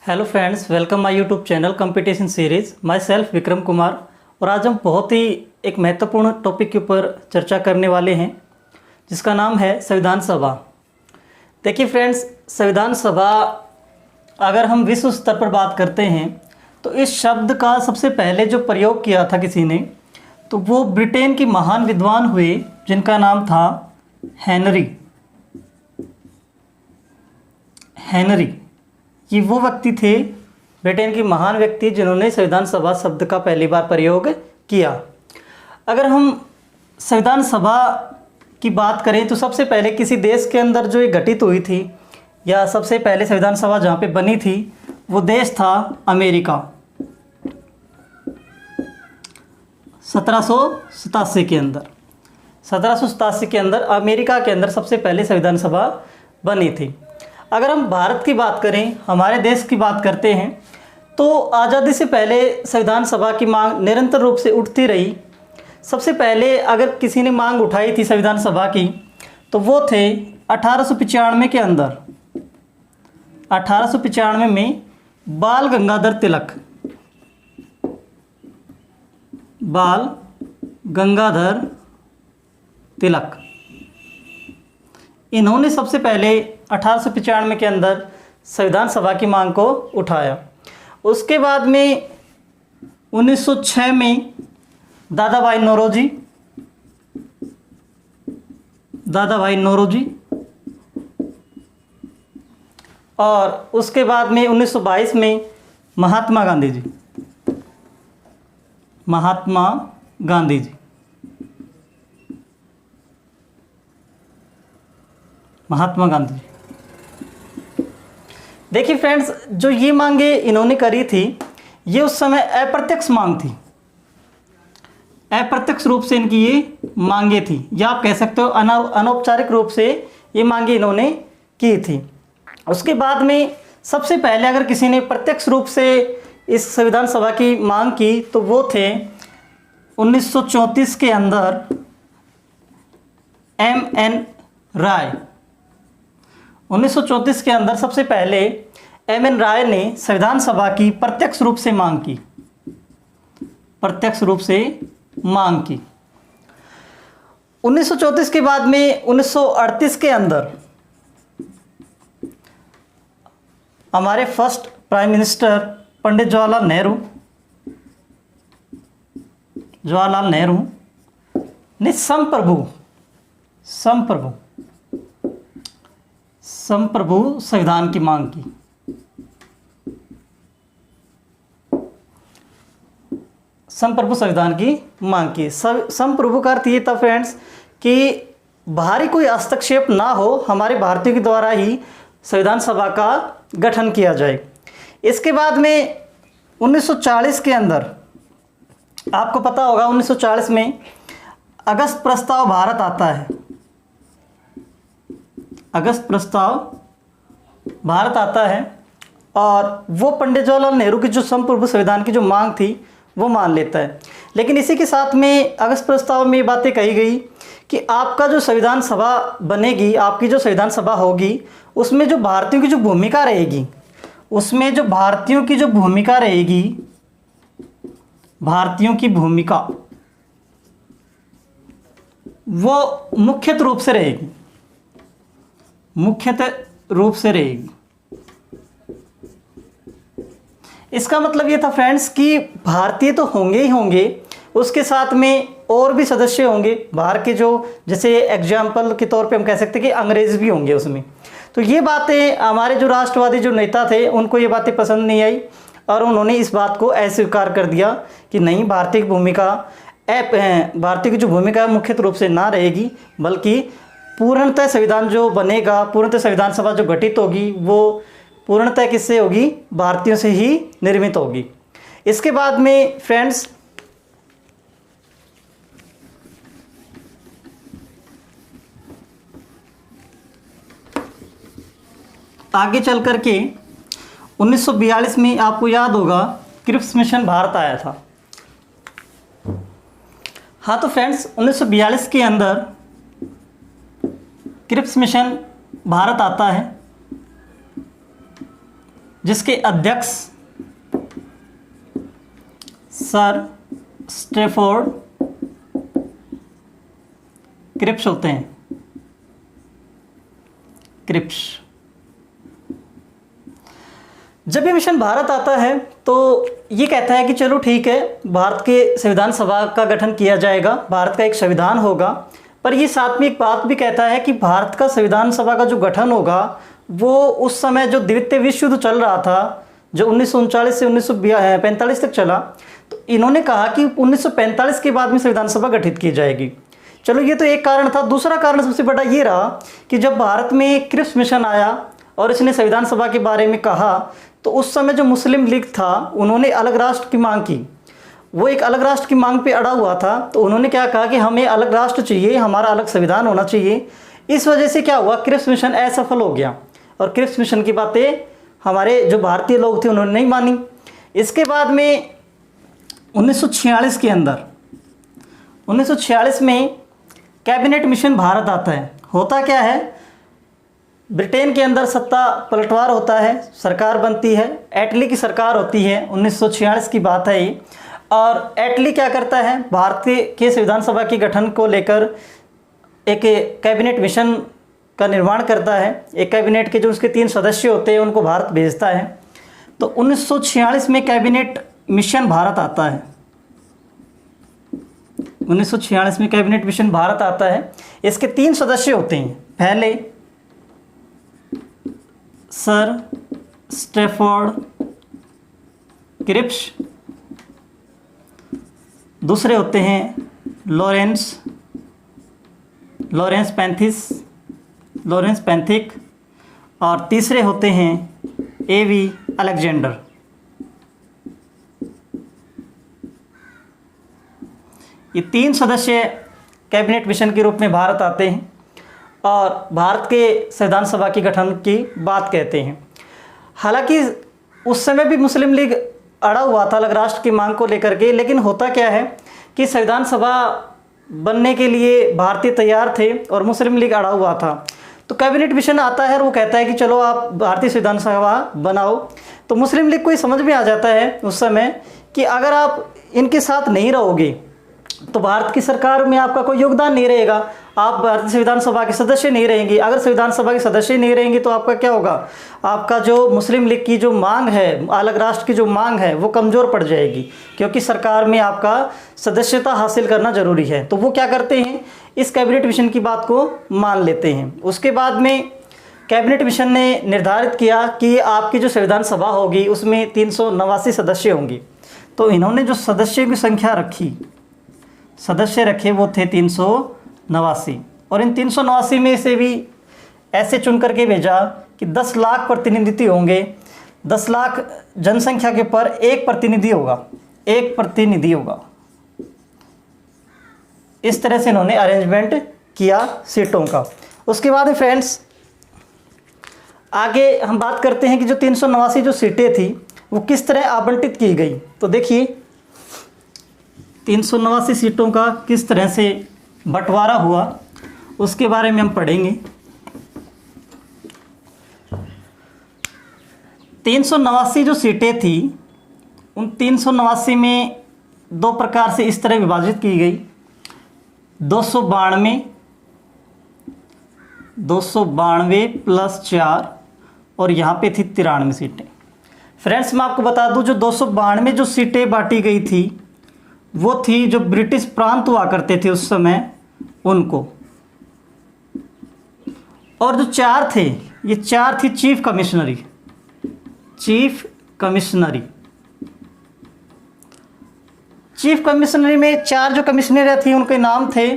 Hello friends, welcome my YouTube channel competition series. My self Vikram Kumar. और आज हम बहुत ही एक महत्वपूर्ण टॉपिक के ऊपर चर्चा करने वाले हैं जिसका नाम है संविधान सभा। देखिए फ्रेंड्स, संविधान सभा अगर हम विश्व स्तर पर बात करते हैं तो इस शब्द का सबसे पहले जो प्रयोग किया था किसी ने, तो वो ब्रिटेन के महान विद्वान हुए जिनका नाम था हेनरी। ये वो व्यक्ति थे, ब्रिटेन के महान व्यक्ति, जिन्होंने संविधान सभा शब्द का पहली बार प्रयोग किया। अगर हम संविधान सभा की बात करें तो सबसे पहले किसी देश के अंदर जो ये गठित हुई थी, या सबसे पहले संविधान सभा जहाँ पे बनी थी, वो देश था अमेरिका। 1787 के अंदर 1787 के अंदर अमेरिका के अंदर सबसे पहले संविधान सभा बनी थी। अगर हम भारत की बात करें, हमारे देश की बात करते हैं, तो आज़ादी से पहले संविधान सभा की मांग निरंतर रूप से उठती रही। सबसे पहले अगर किसी ने मांग उठाई थी संविधान सभा की, तो वो थे 1895 के अंदर। 1895 में बाल गंगाधर तिलक इन्होंने सबसे पहले 1895 के अंदर संविधान सभा की मांग को उठाया। उसके बाद में 1906 में दादा भाई नौरोजी और उसके बाद में 1922 में महात्मा गांधी जी। देखिए फ्रेंड्स, जो ये मांगे इन्होंने करी थी, ये उस समय अप्रत्यक्ष मांग थी। अप्रत्यक्ष रूप से इनकी ये मांगे थी, या आप कह सकते हो अनौपचारिक रूप से ये मांगे इन्होंने की थी। उसके बाद में सबसे पहले अगर किसी ने प्रत्यक्ष रूप से इस संविधान सभा की मांग की, तो वो थे 1934 के अंदर M.N. राय। 1934 के अंदर सबसे पहले M.N. राय ने संविधान सभा की प्रत्यक्ष रूप से मांग की। 1934 के बाद में 1938 के अंदर हमारे first prime minister Pandit Jawaharlal Nehru ने संप्रभु संविधान की मांग की। संप्रभु का अर्थ ये था फ्रेंड्स कि बाहरी कोई हस्तक्षेप ना हो, हमारे भारतीयों के द्वारा ही संविधान सभा का गठन किया जाए। इसके बाद में 1940 के अंदर, आपको पता होगा 1940 में अगस्त प्रस्ताव भारत आता है। और वो पंडित जवाहरलाल नेहरू की जो संप्रभु संविधान की जो मांग थी वो मान लेता है। लेकिन इसी के साथ में अगस्त प्रस्ताव में ये बातें कही गई कि आपका जो संविधान सभा बनेगी, आपकी जो संविधान सभा होगी, उसमें जो भारतीयों की जो भूमिका रहेगी, भारतीयों की भूमिका वो मुख्यतः रूप से रहेगी। इसका मतलब ये था फ्रेंड्स कि भारतीय तो होंगे ही होंगे, उसके साथ में और भी सदस्य होंगे बाहर के, जो जैसे एग्जाम्पल के तौर पे हम कह सकते हैं कि अंग्रेज भी होंगे उसमें। तो ये बातें हमारे जो राष्ट्रवादी जो नेता थे, उनको ये बातें पसंद नहीं आई और उन्होंने इस बात को अस्वीकार कर दिया कि नहीं, भारतीय की जो भूमिका मुख्य रूप से ना रहेगी, बल्कि पूर्णतः संविधान जो बनेगा, पूर्णतः संविधान सभा जो गठित होगी, वो पूर्णतः किससे होगी? भारतीयों से ही निर्मित होगी। इसके बाद में फ्रेंड्स आगे चल कर के 1942 में आपको याद होगा क्रिप्स मिशन भारत आया था। हाँ, तो फ्रेंड्स 1942 के अंदर क्रिप्स मिशन भारत आता है, जिसके अध्यक्ष सर स्टैफोर्ड क्रिप्स होते हैं। क्रिप्स। जब ये मिशन भारत आता है तो ये कहता है कि चलो ठीक है, भारत के संविधान सभा का गठन किया जाएगा, भारत का एक संविधान होगा। पर ये साथ में एक बात भी कहता है कि भारत का संविधान सभा का जो गठन होगा वो उस समय जो द्वितीय विश्व युद्ध चल रहा था, जो 1939 से 1945 तक चला, तो इन्होंने कहा कि 1945 के बाद में संविधान सभा गठित की जाएगी। चलो ये तो एक कारण था। दूसरा कारण सबसे बड़ा ये रहा कि जब भारत में क्रिप्स मिशन आया और इसने संविधान सभा के बारे में कहा, तो उस समय जो मुस्लिम लीग था उन्होंने अलग राष्ट्र की मांग की। वो एक अलग राष्ट्र की मांग पे अड़ा हुआ था, तो उन्होंने क्या कहा कि हमें अलग राष्ट्र चाहिए, हमारा अलग संविधान होना चाहिए। इस वजह से क्या हुआ, क्रिप्स मिशन असफल हो गया और क्रिप्स मिशन की बातें हमारे जो भारतीय लोग थे उन्होंने नहीं मानी। इसके बाद में 1946 के अंदर 1946 में कैबिनेट मिशन भारत आता है। होता क्या है, ब्रिटेन के अंदर सत्ता पलटवार होता है, सरकार बनती है, एटली की सरकार होती है। 1946 की बात है ये। और एटली क्या करता है, भारतीय के संविधान सभा के गठन को लेकर एक कैबिनेट मिशन का निर्माण करता है। एक कैबिनेट के जो उसके 3 सदस्य होते हैं उनको भारत भेजता है। तो 1946 में कैबिनेट मिशन भारत आता है। 1946 में कैबिनेट मिशन भारत आता है। इसके 3 सदस्य होते हैं। पहले सर स्टैफोर्ड क्रिप्स, दूसरे होते हैं लॉरेंस पैंथिक, और तीसरे होते हैं एवी अलेक्जेंडर। ये 3 सदस्य कैबिनेट मिशन के रूप में भारत आते हैं और भारत के संविधान सभा के गठन की बात कहते हैं। हालांकि उस समय भी मुस्लिम लीग अड़ा हुआ था अलग राष्ट्र की मांग को लेकर के, लेकिन होता क्या है कि संविधान सभा बनने के लिए भारतीय तैयार थे और मुस्लिम लीग अड़ा हुआ था। तो कैबिनेट मिशन आता है और वो कहता है कि चलो आप भारतीय संविधान सभा बनाओ। तो मुस्लिम लीग को ये समझ में आ जाता है उस समय कि अगर आप इनके साथ नहीं रहोगे तो भारत की सरकार में आपका कोई योगदान नहीं रहेगा, आप भारतीय संविधान सभा के सदस्य नहीं रहेंगे। अगर संविधान सभा के सदस्य नहीं रहेंगे तो आपका क्या होगा, आपका जो मुस्लिम लीग की जो मांग है, अलग राष्ट्र की जो मांग है, वो कमज़ोर पड़ जाएगी, क्योंकि सरकार में आपका सदस्यता हासिल करना ज़रूरी है। तो वो क्या करते हैं, इस कैबिनेट मिशन की बात को मान लेते हैं। उसके बाद में कैबिनेट मिशन ने निर्धारित किया कि आपकी जो संविधान सभा होगी उसमें 389 सदस्य होंगे। तो इन्होंने जो सदस्यों की संख्या सदस्य रखे वो थे 389, और इन 389 में से भी ऐसे चुन करके भेजा कि 10 लाख प्रतिनिधि होंगे। 10 लाख जनसंख्या के ऊपर एक प्रतिनिधि होगा। इस तरह से इन्होंने अरेंजमेंट किया सीटों का। उसके बाद फ्रेंड्स आगे हम बात करते हैं कि जो 389 जो सीटें थी वो किस तरह आवंटित की गई। तो देखिए 389 सीटों का किस तरह से बंटवारा हुआ उसके बारे में हम पढ़ेंगे। 389 जो सीटें थी उन 389 में 2 प्रकार से इस तरह विभाजित की गई। 292 प्लस 4 और यहाँ पे थी 93 सीटें। फ्रेंड्स मैं आपको बता दूं जो 292 जो सीटें बांटी गई थी वो थी जो ब्रिटिश प्रांत हुआ करते थे उस समय उनको, और जो 4 थे ये 4 थी चीफ कमिश्नरी में 4 जो कमिश्नर थी उनके नाम थे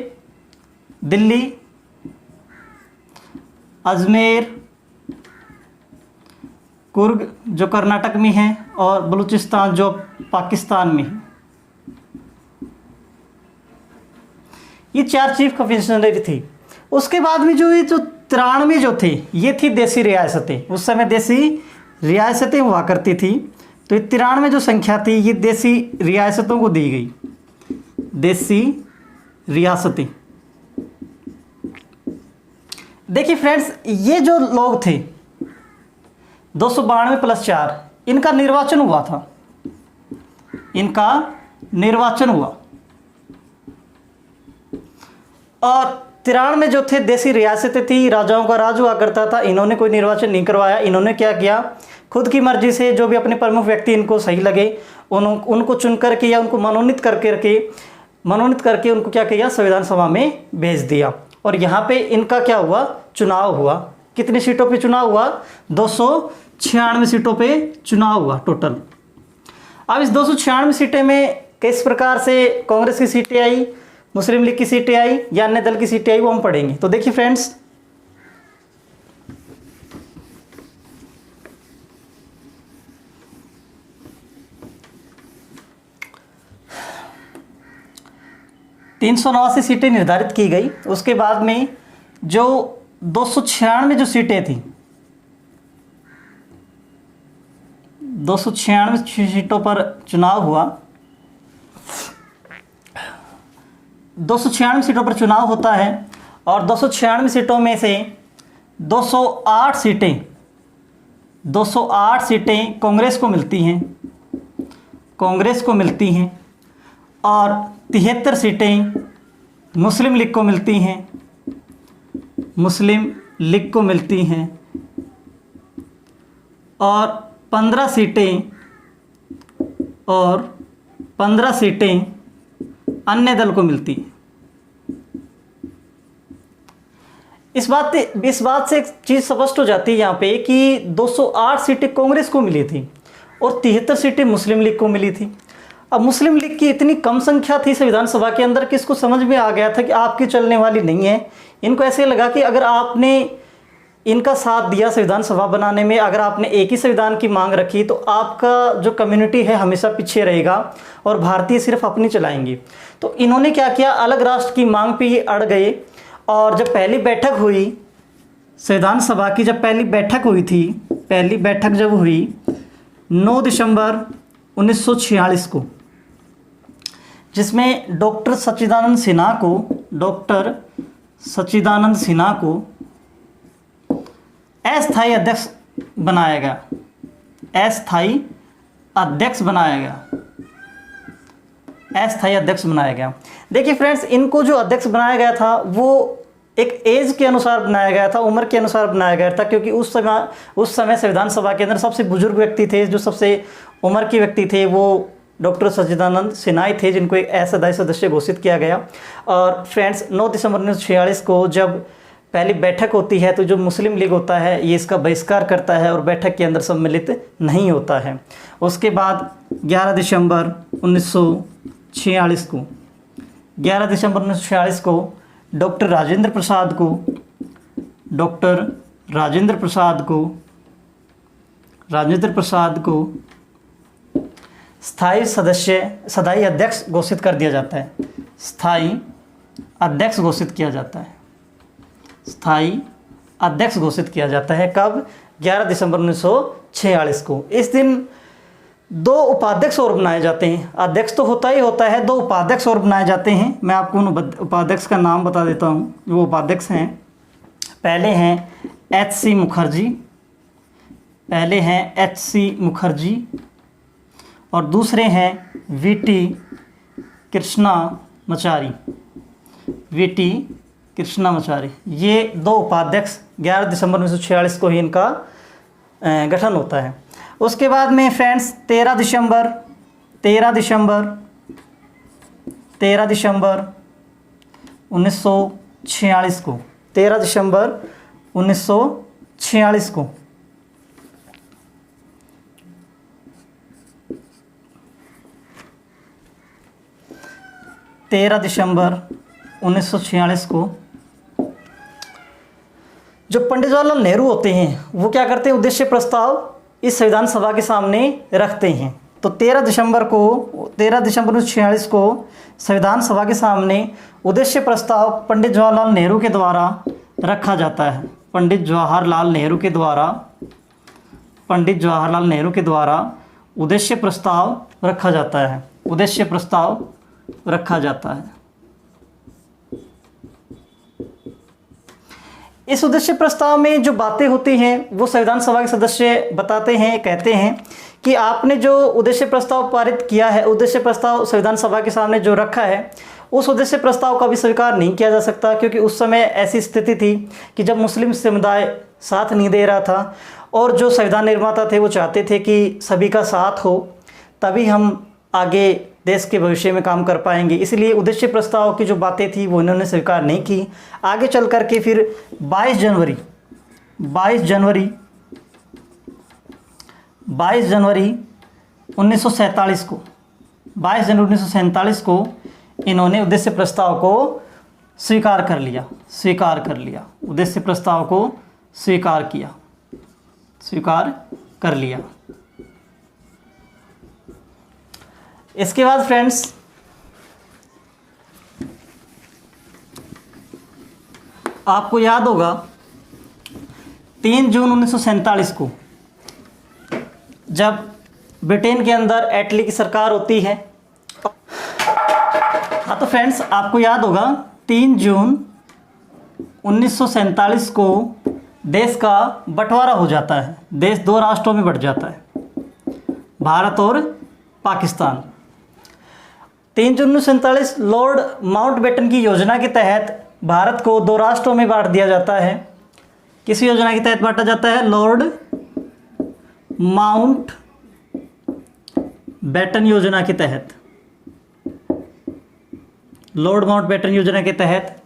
दिल्ली, अजमेर, कुर्ग जो कर्नाटक में है, और बलूचिस्तान जो पाकिस्तान में है। ये 4 चीफ कमिश्नरी थी। उसके बाद में जो ये जो 93 जो थे ये थी देसी रियासतें। उस समय देसी रियासतें हुआ करती थी, तो ये 93 जो संख्या थी ये देसी रियासतों को दी गई। देसी रियासतें। देखिए फ्रेंड्स ये जो लोग थे 292 प्लस 4, इनका निर्वाचन हुआ था, इनका निर्वाचन हुआ। और 93 जो थे देसी रियासतें थी, राजाओं का राज हुआ करता था, इन्होंने कोई निर्वाचन नहीं करवाया। इन्होंने क्या किया, खुद की मर्जी से जो भी अपने प्रमुख व्यक्ति इनको सही लगे उनको चुन करके या उनको मनोनीत करके उनको क्या किया, संविधान सभा में भेज दिया। और यहाँ पे इनका क्या हुआ, चुनाव हुआ। कितनी सीटों पे चुनाव हुआ, 296 सीटों पे चुनाव हुआ टोटल। अब इस 296 सीटें में किस प्रकार से कांग्रेस की सीटें आई, मुस्लिम लीग की सीटें आई या अन्य दल की सीटें आई, वो हम पढ़ेंगे। तो देखिए फ्रेंड्स, तीन 389 सीटें निर्धारित की गई। उसके बाद में जो 296 जो सीटें थी, 296 सीटों पर चुनाव हुआ। 296 सीटों पर चुनाव होता है और 296 सीटों में से 208 सीटें कांग्रेस को मिलती हैं और 73 सीटें मुस्लिम लीग को मिलती हैं और 15 सीटें अन्य दल को मिलती हैं। इस बात से एक चीज़ स्पष्ट हो जाती है यहाँ पे कि 208 सीटें कांग्रेस को मिली थी और 73 सीटें मुस्लिम लीग को मिली थी। अब मुस्लिम लीग की इतनी कम संख्या थी संविधान सभा के अंदर कि इसको समझ में आ गया था कि आपकी चलने वाली नहीं है। इनको ऐसे लगा कि अगर आपने इनका साथ दिया संविधान सभा बनाने में, अगर आपने एक ही संविधान की मांग रखी तो आपका जो कम्युनिटी है हमेशा पीछे रहेगा और भारतीय सिर्फ अपनी चलाएंगे। तो इन्होंने क्या किया, अलग राष्ट्र की मांग पे ये अड़ गए। और जब पहली बैठक हुई संविधान सभा की, जब पहली बैठक जब हुई 9 दिसंबर 1946 को, जिसमें डॉक्टर सच्चिदानंद सिन्हा को अस्थायी अध्यक्ष बनाया गया। देखिए फ्रेंड्स, इनको जो अध्यक्ष बनाया गया था वो एक एज के अनुसार बनाया गया था, उम्र के अनुसार बनाया गया था, क्योंकि उस समय संविधान सभा के अंदर सबसे बुजुर्ग व्यक्ति थे, जो सबसे उम्र के व्यक्ति थे, वो डॉक्टर सच्चिदानंद सिन्हा थे, जिनको एक अस्थायी सदस्य घोषित किया गया। और फ्रेंड्स, 9 दिसंबर 1946 को जब पहली बैठक होती है तो जो मुस्लिम लीग होता है ये इसका बहिष्कार करता है और बैठक के अंदर सम्मिलित नहीं होता है। उसके बाद 11 दिसंबर 1946 को डॉक्टर राजेंद्र प्रसाद को स्थायी अध्यक्ष घोषित कर दिया जाता है। स्थायी अध्यक्ष घोषित किया जाता है कब? 11 दिसंबर 1946 को। इस दिन 2 उपाध्यक्ष और बनाए जाते हैं। अध्यक्ष तो होता ही होता है, 2 उपाध्यक्ष और बनाए जाते हैं। मैं आपको उन उपाध्यक्ष का नाम बता देता हूँ। वो उपाध्यक्ष हैं, पहले हैं एच.सी. मुखर्जी और दूसरे हैं वी.टी. कृष्णामाचारी। ये 2 उपाध्यक्ष 11 दिसंबर 1946 को ही इनका गठन होता है। उसके बाद में फ्रेंड्स 13 दिसंबर 1946 को 13 दिसंबर 1946 को जो पंडित जवाहरलाल नेहरू होते हैं वो क्या करते हैं, उद्देश्य प्रस्ताव इस संविधान सभा के सामने रखते हैं। तो 13 दिसंबर 1946 को संविधान सभा के सामने उद्देश्य प्रस्ताव पंडित जवाहरलाल नेहरू के द्वारा रखा जाता है। पंडित जवाहरलाल नेहरू के द्वारा उद्देश्य प्रस्ताव रखा जाता है। इस उद्देश्य प्रस्ताव में जो बातें होती हैं वो संविधान सभा के सदस्य बताते हैं, कहते हैं कि आपने जो उद्देश्य प्रस्ताव पारित किया है, उद्देश्य प्रस्ताव संविधान सभा के सामने जो रखा है, उस उद्देश्य प्रस्ताव का भी स्वीकार नहीं किया जा सकता, क्योंकि उस समय ऐसी स्थिति थी कि जब मुस्लिम समुदाय साथ नहीं दे रहा था और जो संविधान निर्माता थे वो चाहते थे कि सभी का साथ हो, तभी हम आगे देश के भविष्य में काम कर पाएंगे। इसलिए उद्देश्य प्रस्ताव की जो बातें थी वो इन्होंने स्वीकार नहीं की। आगे चल कर के फिर 22 जनवरी 1947 को 22 जनवरी 1947 को इन्होंने उद्देश्य प्रस्ताव को स्वीकार कर लिया। उद्देश्य प्रस्ताव को स्वीकार कर लिया। इसके बाद फ्रेंड्स आपको याद होगा 3 जून 1947 को जब ब्रिटेन के अंदर एटली की सरकार होती है। हाँ, तो फ्रेंड्स आपको याद होगा 3 जून 1947 को देश का बंटवारा हो जाता है। देश 2 राष्ट्रों में बंट जाता है, भारत और पाकिस्तान। 3 जून 1947 लॉर्ड माउंटबेटन की योजना के तहत भारत को 2 राष्ट्रों में बांट दिया जाता है। किस योजना के तहत बांटा जाता है? लॉर्ड माउंटबेटन योजना के तहत। लॉर्ड माउंटबेटन योजना के तहत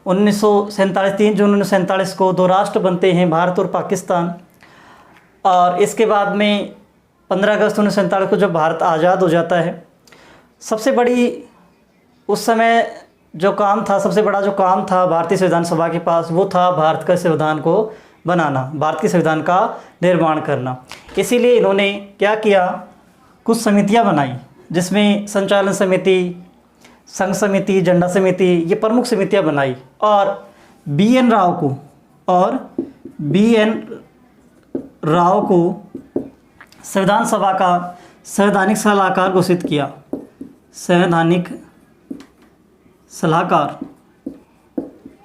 1947 3 जून 1947 को 2 राष्ट्र बनते हैं, भारत और पाकिस्तान। और इसके बाद में 15 अगस्त 1947 को जब भारत आज़ाद हो जाता है, सबसे बड़ी उस समय जो काम था, सबसे बड़ा जो काम था भारतीय संविधान सभा के पास, वो था भारत का संविधान को बनाना, भारत के संविधान का निर्माण करना। इसीलिए इन्होंने क्या किया, कुछ समितियां बनाई, जिसमें संचालन समिति, संघ समिति, झंडा समिति, ये प्रमुख समितियां बनाई। और बी.एन. राव को संविधान सभा का संवैधानिक सलाहकार घोषित किया। संवैधानिक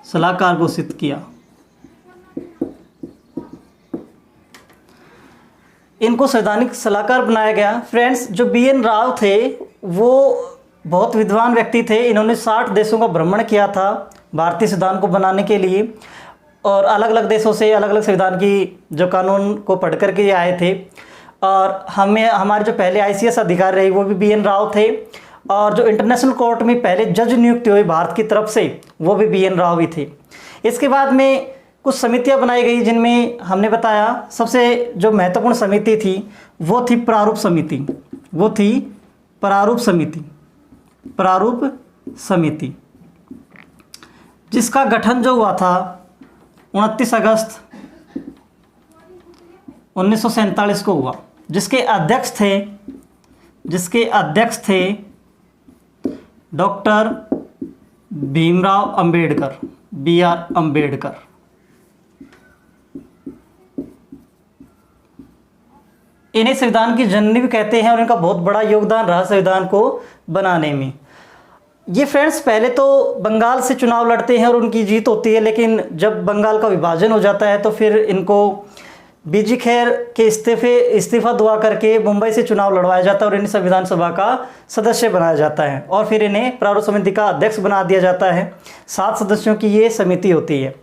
सलाहकार घोषित किया। इनको संवैधानिक सलाहकार बनाया गया। फ्रेंड्स, जो बी.एन. राव थे वो बहुत विद्वान व्यक्ति थे। इन्होंने 60 देशों का भ्रमण किया था भारतीय संविधान को बनाने के लिए, और अलग अलग देशों से अलग अलग संविधान की जो कानून को पढ़ करके ये आए थे। और हमारे जो पहले ICS अधिकारी रहे वो भी बी.एन. राव थे, और जो इंटरनेशनल कोर्ट में पहले जज नियुक्त हुए भारत की तरफ से वो भी बी.एन. राव ही थे। इसके बाद में कुछ समितियां बनाई गई, जिनमें हमने बताया सबसे जो महत्वपूर्ण समिति थी वो थी प्रारूप समिति, जिसका गठन जो हुआ था 29 अगस्त 1947 को हुआ, जिसके अध्यक्ष थे डॉक्टर भीमराव अंबेडकर, B.R. अंबेडकर। इन्हें संविधान की जननी भी कहते हैं, और इनका बहुत बड़ा योगदान रहा संविधान को बनाने में। ये फ्रेंड्स पहले तो बंगाल से चुनाव लड़ते हैं और उनकी जीत होती है, लेकिन जब बंगाल का विभाजन हो जाता है तो फिर इनको बीजी खैर के इस्तीफा दुआ करके मुंबई से चुनाव लड़वाया जाता है और इन्हें संविधान सभा का सदस्य बनाया जाता है, और फिर इन्हें प्रारूप समिति का अध्यक्ष बना दिया जाता है। 7 सदस्यों की ये समिति होती है।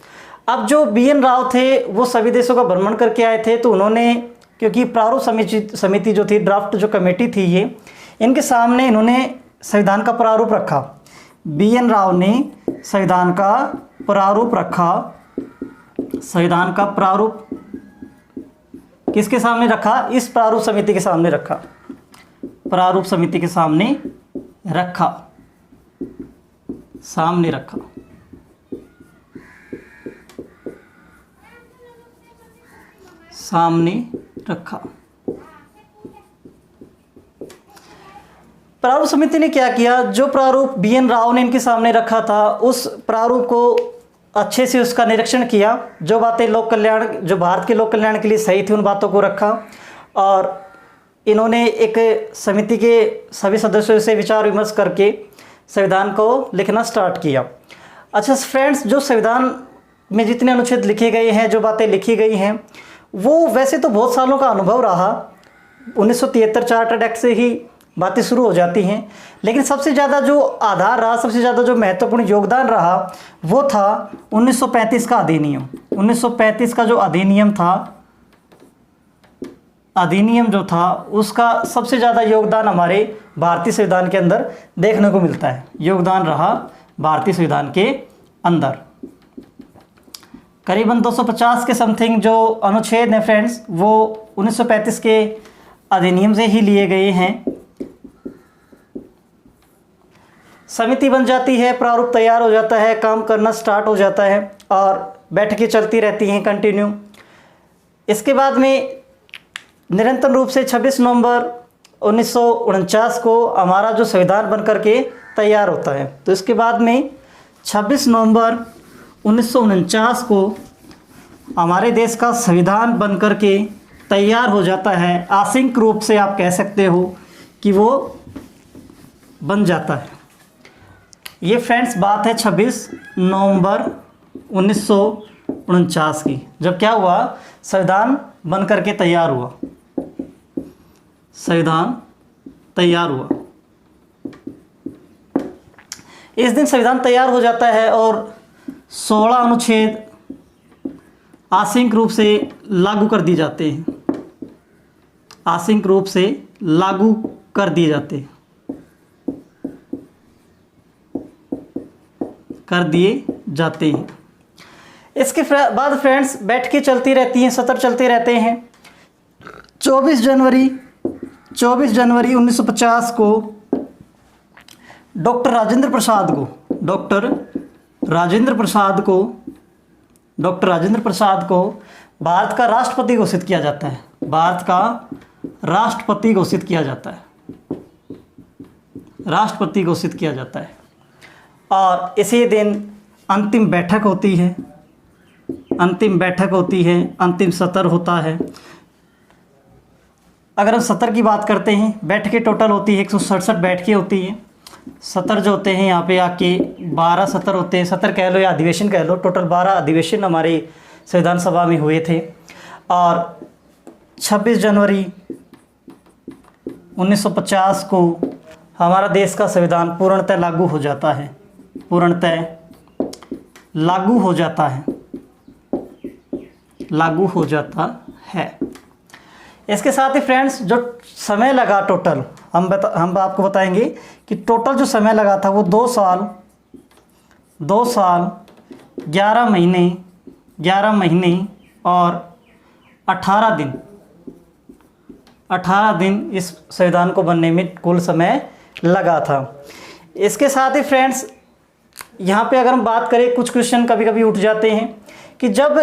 अब जो बी.एन. राव थे वो सभी देशों का भ्रमण करके आए थे, तो उन्होंने, क्योंकि प्रारूप समिति जो थी, ड्राफ्ट जो कमेटी थी, ये इनके सामने इन्होंने संविधान का प्रारूप रखा। बी.एन. राव ने संविधान का प्रारूप रखा। संविधान का प्रारूप किसके सामने रखा? इस प्रारूप समिति के सामने रखा। प्रारूप समिति के सामने रखा। प्रारूप समिति ने क्या किया, जो प्रारूप बी.एन. राव ने इनके सामने रखा था, उस प्रारूप को अच्छे से उसका निरीक्षण किया। जो बातें जो भारत के लोक कल्याण के लिए सही थी, उन बातों को रखा, और इन्होंने एक समिति के सभी सदस्यों से विचार विमर्श करके संविधान को लिखना स्टार्ट किया। अच्छा फ्रेंड्स, जो संविधान में जितने अनुच्छेद लिखे गए हैं, जो बातें लिखी गई हैं, वो वैसे तो बहुत सालों का अनुभव रहा। 1973 चार्टर्ड एक्ट से ही बातें शुरू हो जाती हैं, लेकिन सबसे ज़्यादा जो आधार रहा, सबसे ज़्यादा जो महत्वपूर्ण योगदान रहा, वो था 1935 का अधिनियम। 1935 का जो अधिनियम जो था उसका सबसे ज़्यादा योगदान हमारे भारतीय संविधान के अंदर देखने को मिलता है। योगदान रहा भारतीय संविधान के अंदर। करीबन 250 के समथिंग जो अनुच्छेद हैं फ्रेंड्स, वो 1935 के अधिनियम से ही लिए गए हैं। समिति बन जाती है, प्रारूप तैयार हो जाता है, काम करना स्टार्ट हो जाता है और बैठकें चलती रहती हैं कंटिन्यू। इसके बाद में निरंतर रूप से 26 नवंबर 1949 को हमारा जो संविधान बन करके तैयार होता है। तो इसके बाद में 26 नवंबर 1949 को हमारे देश का संविधान बन करके तैयार हो जाता है। आंशिक रूप से आप कह सकते हो कि वो बन जाता है। ये फ्रेंड्स बात है 26 नवंबर 1949 की, जब क्या हुआ, संविधान बन करके तैयार हुआ। संविधान तैयार हुआ, इस दिन संविधान तैयार हो जाता है और 16 अनुच्छेद आंशिक रूप से लागू कर दिए जाते हैं। आंशिक रूप से लागू कर दिए जाते हैं, इसके बाद फ्रेंड्स बैठकें चलती रहती हैं, सत्र चलते रहते हैं। 24 जनवरी 1950 को डॉक्टर राजेंद्र प्रसाद को भारत का राष्ट्रपति घोषित किया जाता है। भारत का राष्ट्रपति घोषित किया जाता है। और इसी दिन अंतिम बैठक होती है, अंतिम सत्र होता है। अगर हम सत्र की बात करते हैं, बैठकें टोटल होती है 167 बैठकें होती हैं। सत्र जो होते हैं यहाँ पे आके 12 सत्र होते हैं, सत्र कह लो या अधिवेशन कह लो। टोटल 12 अधिवेशन हमारे संविधान सभा में हुए थे। और 26 जनवरी 1950 को हमारा देश का संविधान पूर्णतः लागू हो जाता है। इसके साथ ही फ्रेंड्स जो समय लगा टोटल, हम आपको बताएंगे कि टोटल जो समय लगा था वो 2 साल 11 महीने और 18 दिन इस संविधान को बनने में कुल समय लगा था। इसके साथ ही फ्रेंड्स यहाँ पे अगर हम बात करें, कुछ क्वेश्चन कभी कभी उठ जाते हैं कि जब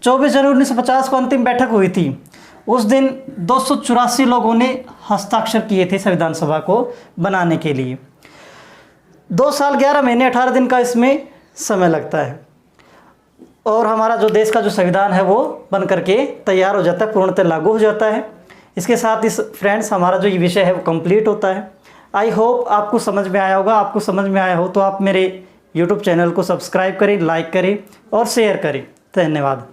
24 जनवरी 1950 को अंतिम बैठक हुई थी, उस दिन 284 लोगों ने हस्ताक्षर किए थे संविधान सभा को बनाने के लिए। 2 साल 11 महीने 18 दिन का इसमें समय लगता है और हमारा जो देश का जो संविधान है वो बन करके तैयार हो जाता है, पूर्णतः लागू हो जाता है। इसके साथ इस फ्रेंड्स हमारा जो ये विषय है वो कंप्लीट होता है। आई होप आपको समझ में आया होगा। आपको समझ में आया हो तो आप मेरे YouTube चैनल को सब्सक्राइब करें, लाइक करें और शेयर करें। धन्यवाद।